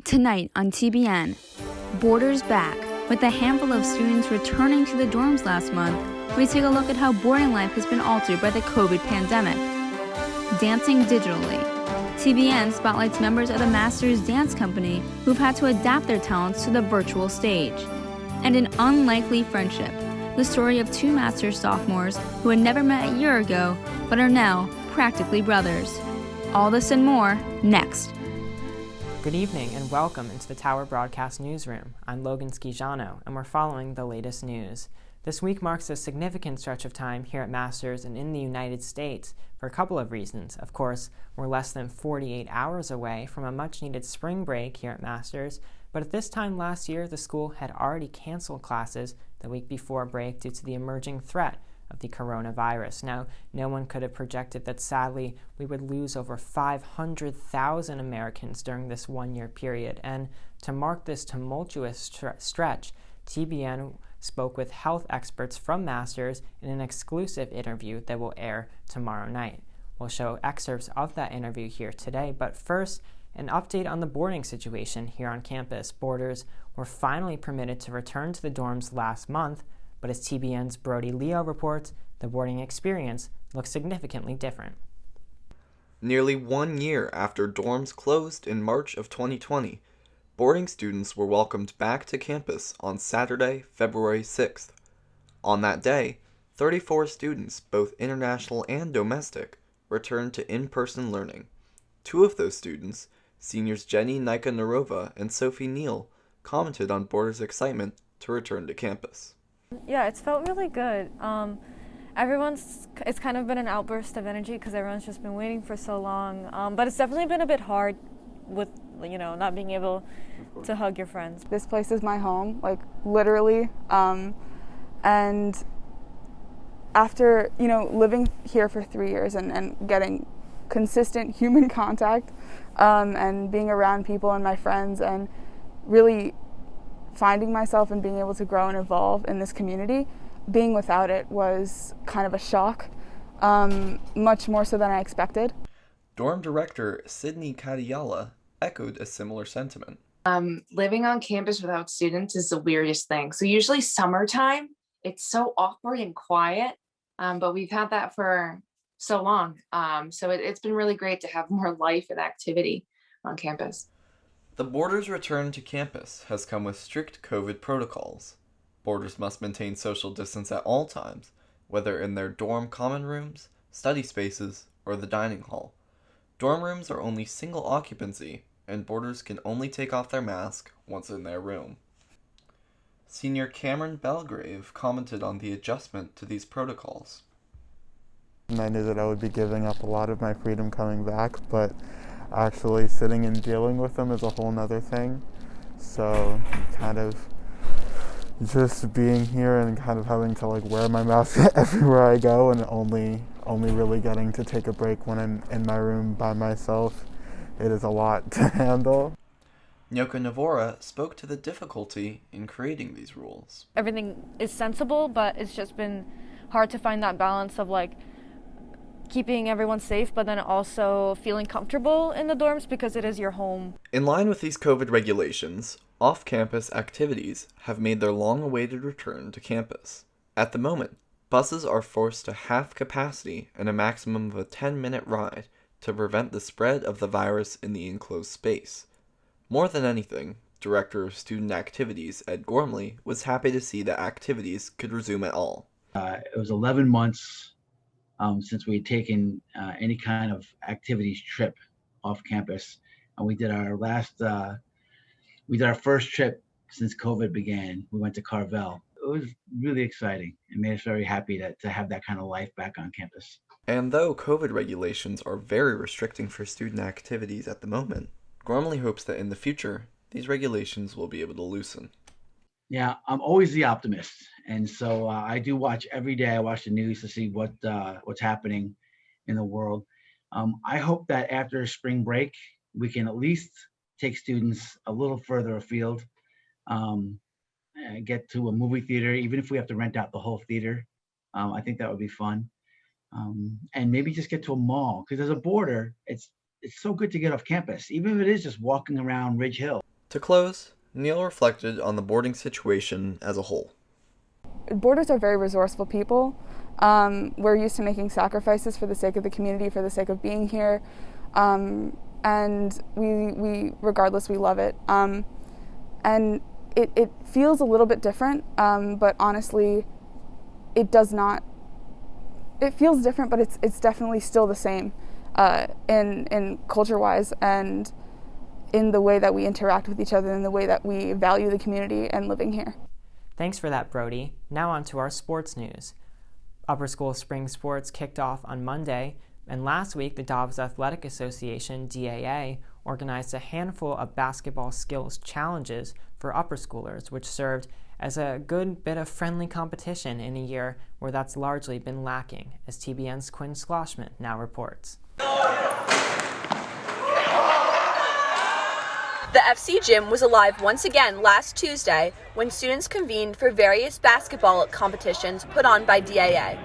Tonight on TBN, Borders Back. With a handful of students returning to the dorms last month, we take a look at how boarding life has been altered by the COVID pandemic. Dancing digitally. TBN spotlights members of the Masters Dance Company who've had to adapt their talents to the virtual stage. And an unlikely friendship. The story of two Masters sophomores who had never met a year ago, but are now practically brothers. All this and more, next. Good evening and welcome into the Tower Broadcast Newsroom. I'm Logan Schijano, and we're following the latest news. This week marks a significant stretch of time here at Masters and in the United States for a couple of reasons. Of course, we're less than 48 hours away from a much-needed spring break here at Masters, but at this time last year, the school had already canceled classes the week before break due to the emerging threat of the coronavirus. Now, no one could have projected that sadly we would lose over 500,000 Americans during this one-year period. And to mark this tumultuous stretch, TBN spoke with health experts from Masters in an exclusive interview that will air tomorrow night. We'll show excerpts of that interview here today, but first, an update on the boarding situation here on campus. Boarders were finally permitted to return to the dorms last month, but as TBN's Brody Leo reports, the boarding experience looks significantly different. Nearly 1 year after dorms closed in March of 2020, boarding students were welcomed back to campus on Saturday, February 6th. On that day, 34 students, both international and domestic, returned to in-person learning. Two of those students, seniors Jenny Nikanarova and Sophie Neal, commented on boarders' excitement to return to campus. Yeah, it's felt really good. It's kind of been an outburst of energy because everyone's just been waiting for so long. But it's definitely been a bit hard with, not being able to hug your friends. This place is my home, literally. And after, living here for 3 years and getting consistent human contact and being around people and my friends and really finding myself and being able to grow and evolve in this community, being without it was kind of a shock, much more so than I expected. Dorm director Sydney Kadiyala echoed a similar sentiment. Living on campus without students is the weirdest thing. So usually summertime, it's so awkward and quiet, but we've had that for so long. So it's been really great to have more life and activity on campus. The boarders' return to campus has come with strict COVID protocols. Boarders must maintain social distance at all times, whether in their dorm common rooms, study spaces, or the dining hall. Dorm rooms are only single occupancy, and boarders can only take off their mask once in their room. Senior Cameron Belgrave commented on the adjustment to these protocols. I knew that I would be giving up a lot of my freedom coming back, but actually sitting and dealing with them is a whole nother thing. So kind of just being here and kind of having to wear my mask everywhere I go and only really getting to take a break when I'm in my room by myself. It is a lot to handle. Nyoka Navora spoke to the difficulty in creating these rules. Everything is sensible, but it's just been hard to find that balance of keeping everyone safe, but then also feeling comfortable in the dorms because it is your home. In line with these COVID regulations, off-campus activities have made their long-awaited return to campus. At the moment, buses are forced to half capacity and a maximum of a 10-minute ride to prevent the spread of the virus in the enclosed space. More than anything, Director of Student Activities Ed Gormley was happy to see that activities could resume at all. It was 11 months since we had taken any kind of activities trip off campus, and we did our first trip since COVID began. We went to Carvel. It was really exciting. It made us very happy to have that kind of life back on campus. And though COVID regulations are very restricting for student activities at the moment, Gormley hopes that in the future, these regulations will be able to loosen. Yeah, I'm always the optimist, and so I do watch every day. I watch the news to see what's happening in the world. I hope that after spring break, we can at least take students a little further afield, get to a movie theater, even if we have to rent out the whole theater. I think that would be fun, and maybe just get to a mall because as a boarder, it's so good to get off campus, even if it is just walking around Ridge Hill. To close, Neil reflected on the boarding situation as a whole. Boarders are very resourceful people. We're used to making sacrifices for the sake of the community, for the sake of being here, and we regardless, we love it. And it feels a little bit different, but honestly, it does not. It feels different, but it's definitely still the same in culture-wise and in the way that we interact with each other and the way that we value the community and living here. Thanks for that, Brody. Now on to our sports news. Upper school spring sports kicked off on Monday, and last week the Dobbs Athletic Association, DAA, organized a handful of basketball skills challenges for upper schoolers, which served as a good bit of friendly competition in a year where that's largely been lacking, as TBN's Quinn Schlossman now reports. The FC gym was alive once again last Tuesday when students convened for various basketball competitions put on by DAA.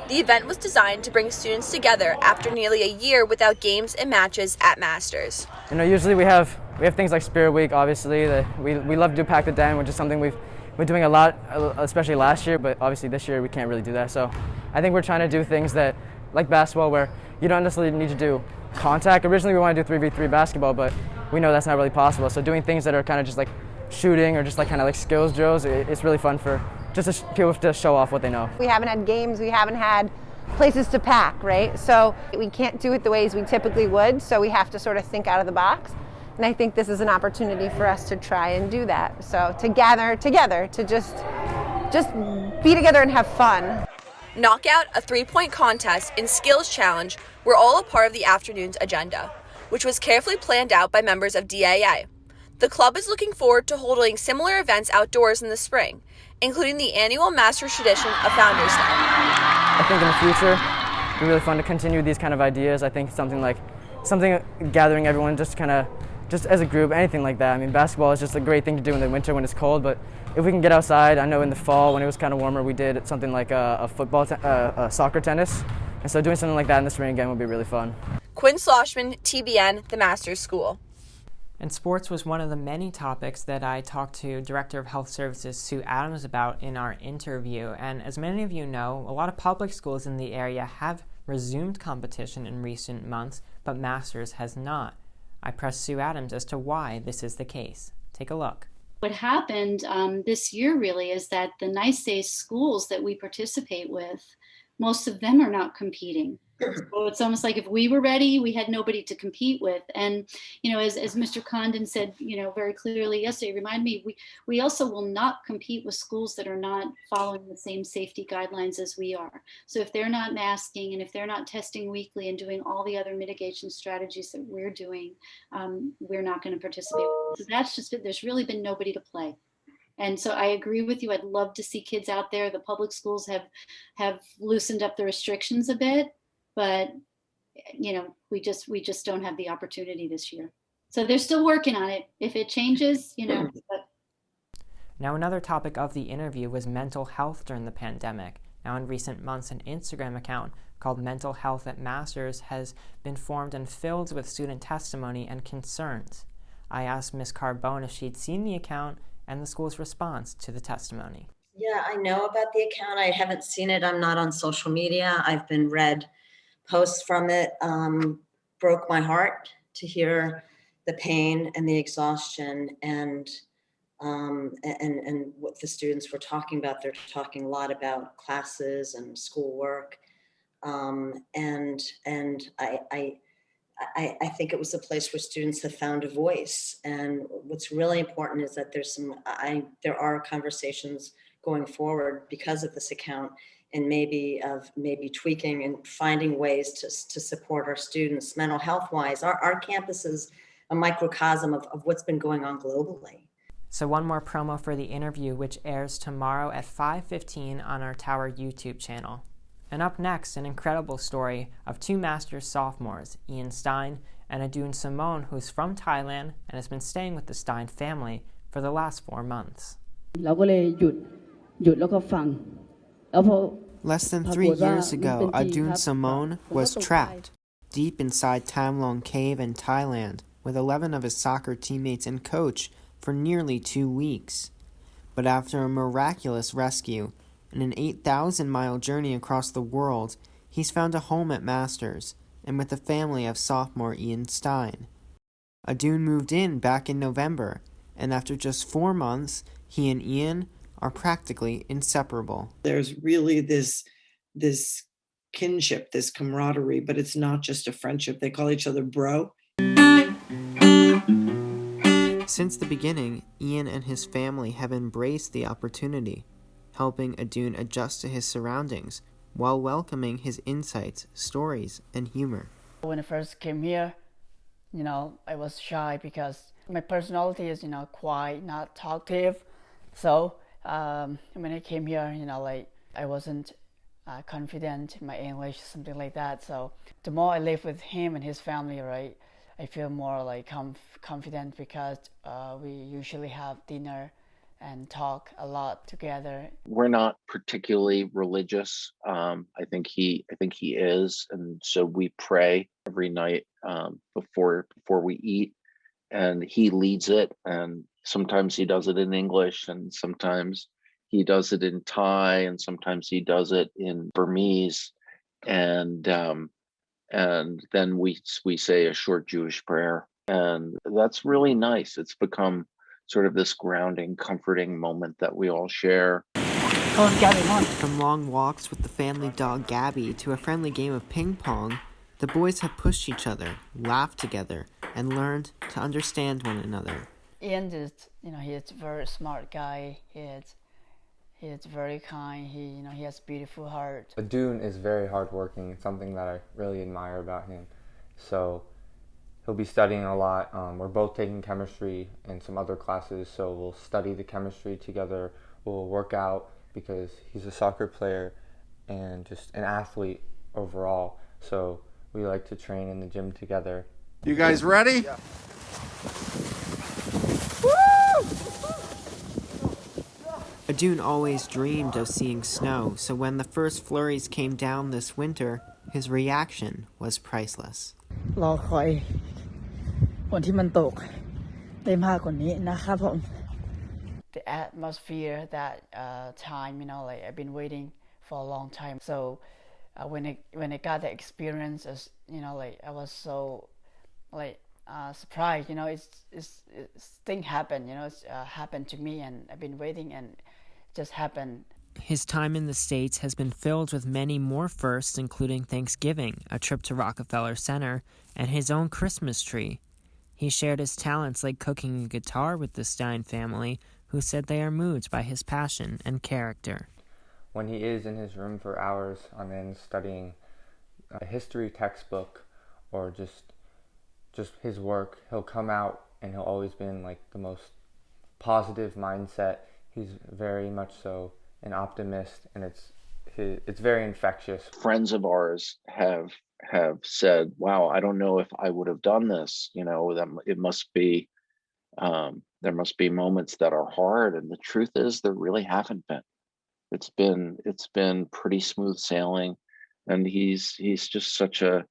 The event was designed to bring students together after nearly a year without games and matches at Masters. Usually we have things like Spirit Week, obviously. We love to do Pack the Den, which is something we've been doing a lot, especially last year, but obviously this year we can't really do that. So I think we're trying to do things that, like basketball, where you don't necessarily need to do contact. Originally we wanted to do 3v3 basketball, but we know that's not really possible. So doing things that are kind of just like shooting or just like kind of like skills drills, it's really fun for just people to show off what they know. We haven't had games, we haven't had places to pack, right? So we can't do it the ways we typically would, so we have to sort of think out of the box. And I think this is an opportunity for us to try and do that. So to gather together, to just be together and have fun. Knockout, a 3-point contest, and skills challenge were all a part of the afternoon's agenda, which was carefully planned out by members of DAA. The club is looking forward to holding similar events outdoors in the spring, including the annual Masters tradition of Founders Day. I think in the future, it'd be really fun to continue these kind of ideas. I think something gathering everyone just as a group, anything like that. I mean, basketball is just a great thing to do in the winter when it's cold, but if we can get outside, I know in the fall when it was kind of warmer, we did something like a soccer tennis. And so doing something like that in the spring again would be really fun. Quinn Schlossman, TBN, the Masters School. And sports was one of the many topics that I talked to Director of Health Services Sue Adams about in our interview. And as many of you know, a lot of public schools in the area have resumed competition in recent months, but Masters has not. I pressed Sue Adams as to why this is the case. Take a look. What happened this year really is that the Nice Days schools that we participate with, most of them are not competing. So it's almost like if we were ready, we had nobody to compete with. And, as Mr. Condon said, very clearly yesterday, remind me, we also will not compete with schools that are not following the same safety guidelines as we are. So if they're not masking and if they're not testing weekly and doing all the other mitigation strategies that we're doing, we're not going to participate. So that's just it. There's really been nobody to play. And so I agree with you. I'd love to see kids out there. The public schools have loosened up the restrictions a bit. But, we just don't have the opportunity this year. So they're still working on it. If it changes, But. Now, another topic of the interview was mental health during the pandemic. Now, in recent months, an Instagram account called Mental Health at Masters has been formed and filled with student testimony and concerns. I asked Ms. Carbone if she'd seen the account and the school's response to the testimony. Yeah, I know about the account. I haven't seen it. I'm not on social media. I've been read posts from it. Broke my heart to hear the pain and the exhaustion and what the students were talking about. They're talking a lot about classes and schoolwork, and I think it was a place where students have found a voice. And what's really important is that there are conversations going forward because of this account, and maybe tweaking and finding ways to support our students mental health wise. Our campus is a microcosm of what's been going on globally. So one more promo for the interview, which airs tomorrow at 5:15 on our Tower YouTube channel. And up next, an incredible story of two Masters sophomores, Ian Stein and Adun Simone, who's from Thailand and has been staying with the Stein family for the last 4 months. Less than 3 years ago, Adun Simone was trapped deep inside Tam Long Cave in Thailand with 11 of his soccer teammates and coach for nearly 2 weeks. But after a miraculous rescue and an 8,000-mile journey across the world, he's found a home at Masters and with the family of sophomore Ian Stein. Adun moved in back in November, and after just 4 months, he and Ian are practically inseparable. There's really this kinship, this camaraderie, but it's not just a friendship. They call each other bro. Since the beginning, Ian and his family have embraced the opportunity, helping Adun adjust to his surroundings while welcoming his insights, stories, and humor. When I first came here, I was shy because my personality is, quiet, not talkative. So when I came here, I wasn't confident in my English, something like that. So the more I live with him and his family, right, I feel more confident because we usually have dinner and talk a lot together. We're not particularly religious. I think he is, and so we pray every night before we eat, and he leads it. And sometimes he does it in English, and sometimes he does it in Thai, and sometimes he does it in Burmese, and then we say a short Jewish prayer, and that's really nice. It's become sort of this grounding, comforting moment that we all share. From long walks with the family dog Gabby to a friendly game of ping pong, the boys have pushed each other, laughed together, and learned to understand one another. Ian is, he is a very smart guy. He is very kind. He has a beautiful heart. Adun is very hardworking. It's something that I really admire about him. So he'll be studying a lot. We're both taking chemistry and some other classes, so we'll study the chemistry together. We'll work out because he's a soccer player and just an athlete overall. So we like to train in the gym together. You guys ready? Yeah. Adun always dreamed of seeing snow, so when the first flurries came down this winter, his reaction was priceless. The atmosphere, that time, I've been waiting for a long time. So when I got the experience, I was so surprised. It's thing happened. It's happened to me, and I've been waiting, and it just happened. His time in the States has been filled with many more firsts, including Thanksgiving, a trip to Rockefeller Center, and his own Christmas tree. He shared his talents like cooking and guitar with the Stein family, who said they are moved by his passion and character. When he is in his room for hours on end studying a history textbook or just his work, he'll come out and he'll always be in the most positive mindset. He's very much so an optimist, and it's very infectious. Friends of ours have said, wow, I don't know if I would have done this. That it must be there must be moments that are hard, and the truth is there really haven't been. It's been pretty smooth sailing, and he's just such an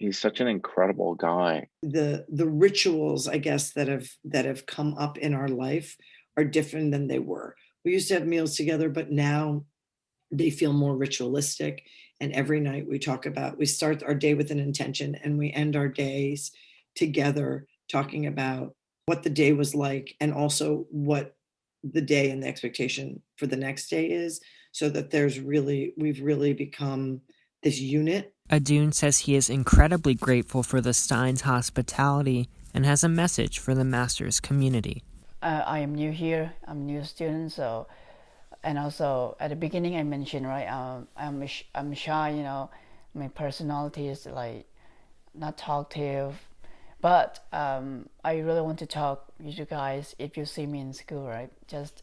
incredible guy. The rituals, I guess, that have come up in our life are different than they were. We used to have meals together, but now they feel more ritualistic. And every night we start our day with an intention, and we end our days together talking about what the day was like, and also what the day and the expectation for the next day is, so that we've really become this unit. Adun says he is incredibly grateful for the Stein's hospitality and has a message for the Masters community. I am new here. I'm a new student, so, and also at the beginning I mentioned, right, I'm shy. My personality is not talkative, but I really want to talk with you guys. If you see me in school, right, just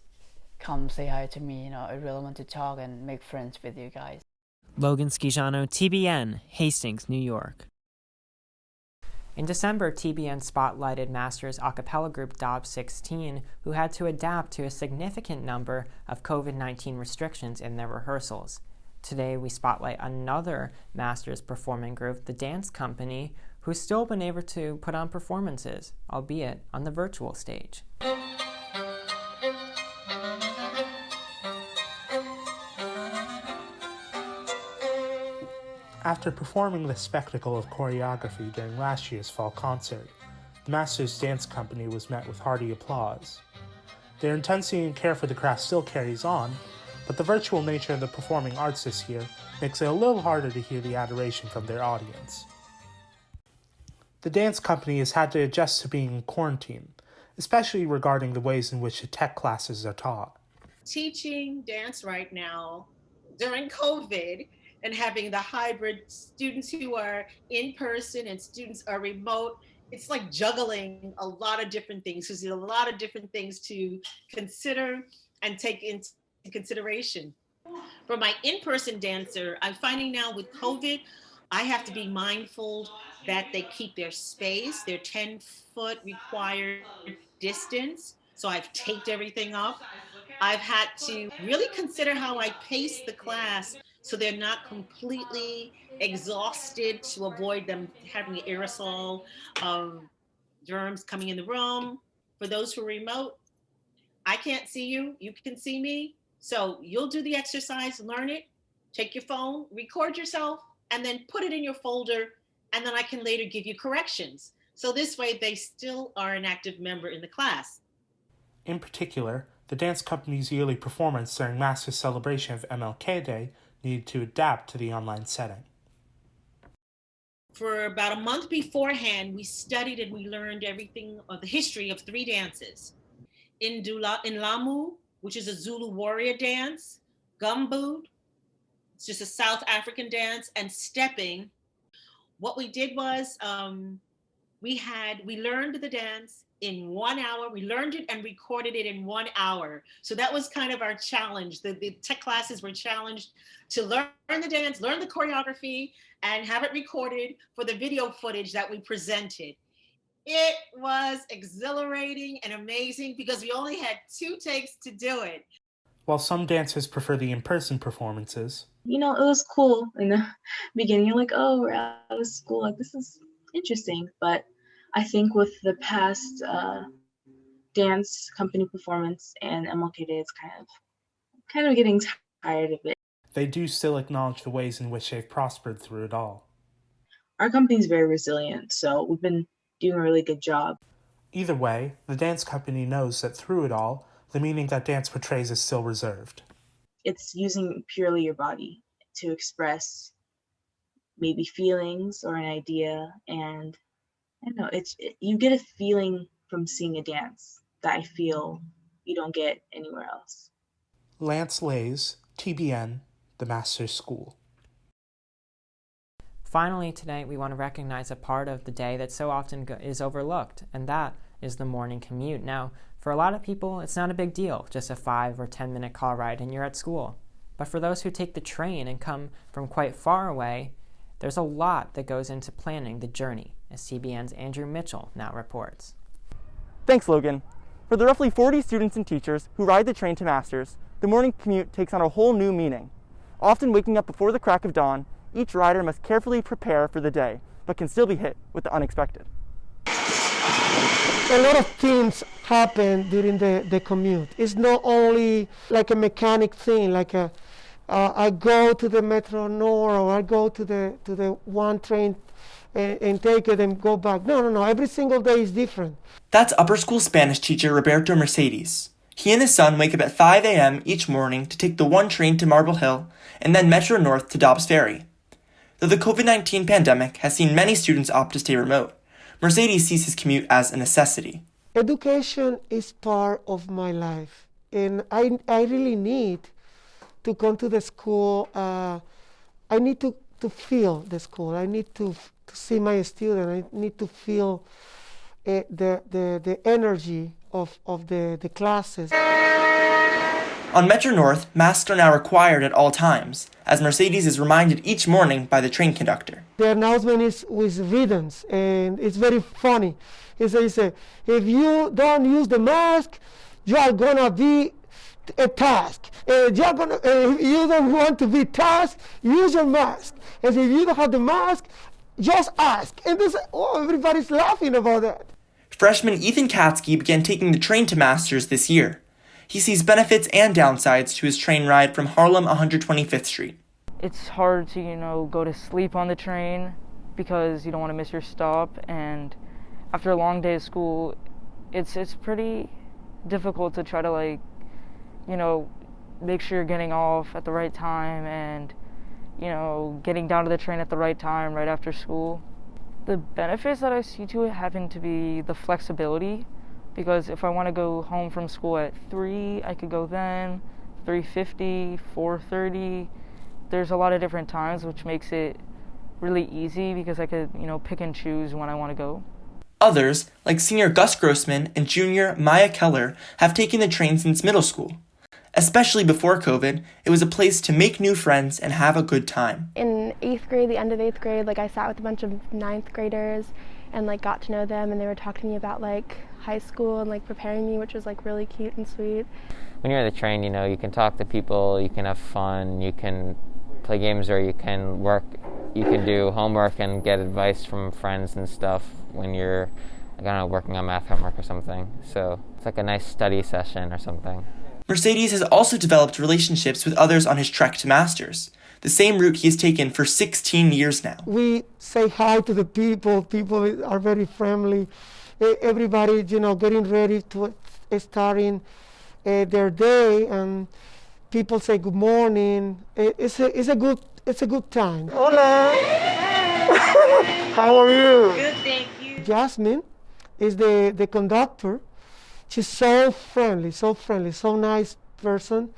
come say hi to me. I really want to talk and make friends with you guys. Logan Schijano, TBN, Hastings, New York. In December, TBN spotlighted Masters a cappella group Dobbs 16, who had to adapt to a significant number of COVID-19 restrictions in their rehearsals. Today, we spotlight another Masters performing group, the Dance Company, who's still been able to put on performances, albeit on the virtual stage. After performing the spectacle of choreography during last year's fall concert, the Masters Dance Company was met with hearty applause. Their intensity and care for the craft still carries on, but the virtual nature of the performing arts this year makes it a little harder to hear the adoration from their audience. The dance company has had to adjust to being in quarantine, especially regarding the ways in which the tech classes are taught. Teaching dance right now during COVID and having the hybrid students who are in person and students are remote, it's like juggling a lot of different things. There's a lot of different things to consider and take into consideration. For my in-person dancer, I'm finding now with COVID, I have to be mindful that they keep their space, their 10-foot required distance. So I've taped everything up. I've had to really consider how I pace the class so they're not completely exhausted, to avoid them having an aerosol of germs coming in the room. For those who are remote, I can't see you, you can see me. So you'll do the exercise, learn it, take your phone, record yourself, and then put it in your folder, and then I can later give you corrections. So this way they still are an active member in the class. In particular, the dance company's yearly performance during Masters' celebration of MLK Day needed to adapt to the online setting. For about a month beforehand, we studied and we learned everything of the history of 3 dances. In Lamu, which is a Zulu warrior dance, gumboot, it's just a South African dance, and stepping. What we did was we learned the dance in 1 hour. We learned it and recorded it in 1 hour. So that was kind of our challenge. The tech classes were challenged to learn the dance, learn the choreography, and have it recorded for the video footage that we presented. It was exhilarating and amazing because we only had 2 takes to do it. While some dancers prefer the in-person performances, it was cool in the beginning. You're like, oh, we're out of school. Like, this is interesting. But I think with the past dance company performance and MLK Day, it's kind of getting tired of it. they do still acknowledge the ways in which they've prospered through it all. Our company's very resilient, so we've been doing a really good job. Either way, the dance company knows that through it all, the meaning that dance portrays is still reserved. It's using purely your body to express maybe feelings or an idea, and I don't know, you get a feeling from seeing a dance that I feel you don't get anywhere else. Lance Lays, TBN, The Masters School. Finally, today we want to recognize a part of the day that so often is overlooked, and that is the morning commute. Now, for a lot of people, it's not a big deal, just a 5 or 10 minute car ride and you're at school. But for those who take the train and come from quite far away, there's a lot that goes into planning the journey, as CBN's Andrew Mitchell now reports. Thanks, Logan. For the roughly 40 students and teachers who ride the train to Masters, the morning commute takes on a whole new meaning. Often waking up before the crack of dawn, each rider must carefully prepare for the day, but can still be hit with the unexpected. A lot of things happen during the commute. It's not only like a mechanic thing, like I go to the Metro North or I go to the one train and take it and go back. No. Every single day is different. That's upper school Spanish teacher Roberto Mercedes. He and his son wake up at 5 a.m. each morning to take the one train to Marble Hill and then Metro North to Dobbs Ferry. Though the COVID-19 pandemic has seen many students opt to stay remote, Mercedes sees his commute as a necessity. Education is part of my life, and I really need to come to the school. I need to feel the school. I need to see my student. I need to feel the energy of the classes. On Metro North, masks are now required at all times, as Mercedes is reminded each morning by the train conductor. The announcement is with ribbons, and it's very funny. He says, if you don't use the mask, you are going to be a task. If you don't want to be tasked, use your mask. And if you don't have the mask, just ask. And everybody's laughing about that. Freshman Ethan Katsky began taking the train to Masters this year. He sees benefits and downsides to his train ride from Harlem 125th Street. It's hard to, go to sleep on the train because you don't want to miss your stop, and after a long day of school, it's pretty difficult to try to make sure you're getting off at the right time and getting down to the train at the right time right after school. The benefits that I see to it happen to be the flexibility, because if I want to go home from school at 3, I could go then, 3:50, 4:30. There's a lot of different times, which makes it really easy because I could, pick and choose when I want to go. Others, like senior Gus Grossman and junior Maya Keller, have taken the train since middle school. Especially before COVID, it was a place to make new friends and have a good time. In 8th grade, the end of 8th grade, I sat with a bunch of 9th graders and got to know them, and they were talking to me about high school and preparing me, which was really cute and sweet. When you're on the train, you can talk to people, you can have fun, you can play games, or you can work, you can do homework and get advice from friends and stuff when you're, working on math homework or something. So it's like a nice study session or something. Mercedes has also developed relationships with others on his trek to Masters, the same route he has taken for 16 years now. We say hi to the people. People are very friendly. Everybody, getting ready to starting their day, and people say good morning. It's a good time. Hola. How are you? Good, thank you. Jasmine is the conductor. She's so friendly, so nice person,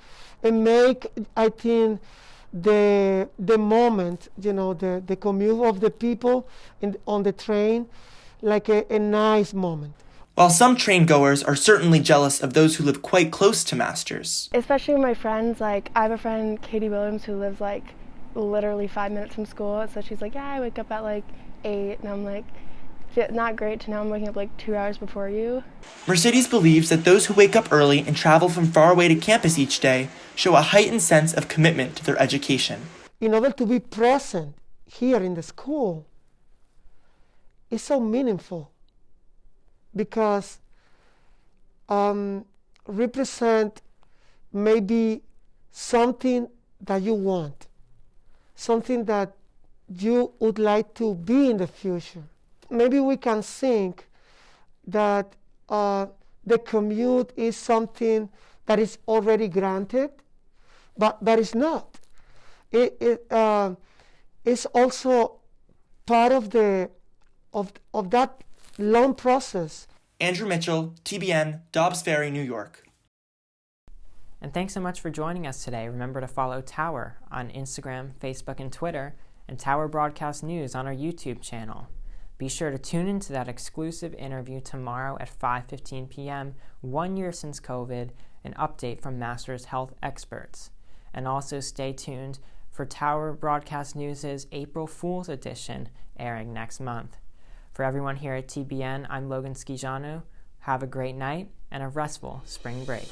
and make, I think, the moment, the commute of the people on the train, like a nice moment. While some train goers are certainly jealous of those who live quite close to Masters. Especially my friends, I have a friend, Katie Williams, who lives literally 5 minutes from school, so she's yeah, I wake up at 8, and I'm not great to know I'm waking up 2 hours before you. Mercedes believes that those who wake up early and travel from far away to campus each day show a heightened sense of commitment to their education. In order to be present here in the school, it's so meaningful because represent maybe something that you want, something that you would like to be in the future. Maybe we can think that the commute is something that is already granted, but it's not. It's also part of that long process. Andrew Mitchell, TBN, Dobbs Ferry, New York. And thanks so much for joining us today. Remember to follow Tower on Instagram, Facebook, and Twitter, and Tower Broadcast News on our YouTube channel. Be sure to tune into that exclusive interview tomorrow at 5:15 p.m., 1 year since COVID, an update from Masters health experts. And also stay tuned for Tower Broadcast News' April Fool's Edition airing next month. For everyone here at TBN, I'm Logan Schijano. Have a great night and a restful spring break.